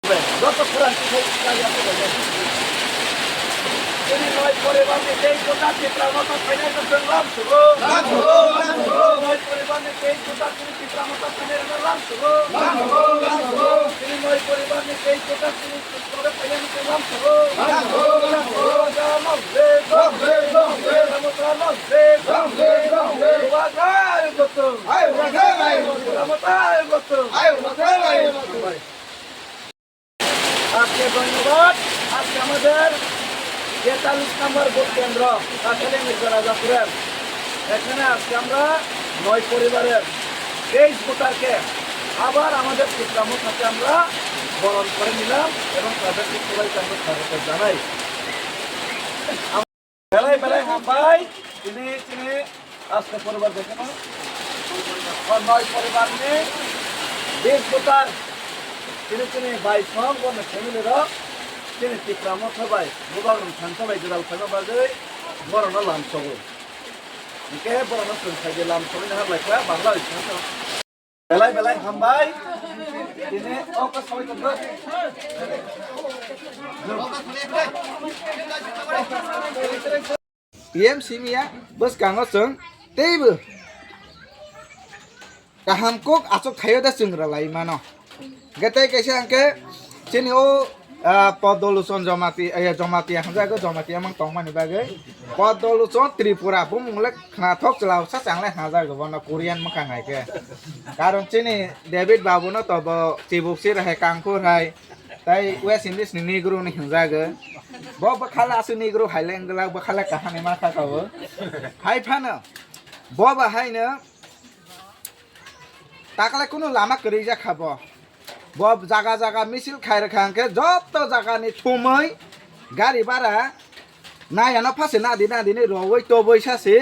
যত কোরআন তিনি নয় পরিবারে এই কোটা চিত্রামত ফাইনাল সংগ্রাম শুরু নয় পরিবারে এই কোটা চিত্রামত ফাইনাল সংগ্রাম শুরু তিনি নয় পরিবারে এই কোটা চিত্রামত ফাইনাল সংগ্রাম শুরু আজকে ধন্যবাদ। আজকে আমাদের 43 নম্বর ভোট কেন্দ্র কাছাড়ি মির্জা রাজাপুরের এখানে আজকে আমরা 9 পরিবারের 23 ভোটারকে আবার আমাদের চিত্রামত সাথে আমরা বরণ করে নিলাম এবং তাদেরকে সবাইকে আমরা স্বাগত জানাই। বেলায় বেলায় হাম্বাই তিনি আজকে পরিবার দেখেন 9 পরিবার নিয়ে 20 ভোটার তিনি 22 জন কোন ফ্যামিলিরা তিনি চিত্রামত হবাই গোবাগন সানসাবাই গোদাল খানো বাজে বরণ লামসবো একে বরণ সংসাইকে লামসবই না লাইখা বাংলা হইছে বেলায় বেলায় হামবাই তিনি ওকে সবাই তো Yem simia bus kang oseng teibu kaham kok asok khayo da sungra lai mano gatai kaise angke chini o পদলোচন জমাতি এখন যাগো জমাতি আমাং টংমানি বাগে পদলোচন ত্রিপুরা বুমুংলে খানাথক চলাও সাচাংলে হাজার গবন কোরিয়ান মখাঙাইকে কারণ চিনি ডেভিড বাবু ন তব চিবুকসি রাহে কাংকুর হাই তাই West Indies ni negro ni hingjago bo bakhala asu negro hailengla bakhala kahani ma khakawo hai phano bo ba haino takale kuno lama kri ja khabo Bob জায়গা জায়গা মিছিল খাই রাখাকে যত জায়গানি সময় গাড়ি ভাড়া নায়ানো ফাঁসে না দিনে রবই তবই সাসে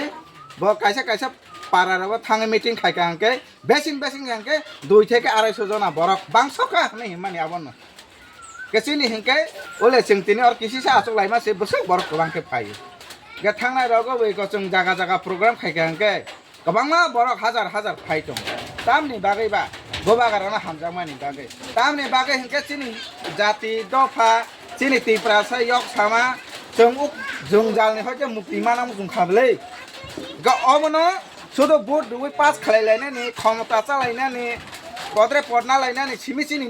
ব কাইসা কাইসা পাড়ারাবো থাঙে মিটিং খাইকাঙ্কে বেসিন আঙ্কে 2 থেকে 250 জনা বরক বাংসকা নাই মানে আবন কেসিনি হিংকে ওলে চিংতিনি আর কিসিসা আসক লাইমা সে বসে বরক বাংকে পাই গে থাংনাই রগো বই গচং জায়গা জায়গা প্রোগ্রাম খাইকাঙ্কে গবাংমা বরক হাজার ফাইটং তামনি বাগैबा गोबागाराना हामजामानि बागै तामनि बागै हिंके चिनि जाति दफा चिनि तिप्रासा yok sama जों जालनि हयजे मुक्ति मानाम जों खाबलै ग अमनो सुदो बुट दुइ पास खालायलायनानि क्षमता चालायनानि पदरे पदना लायनानि सिमि चिनि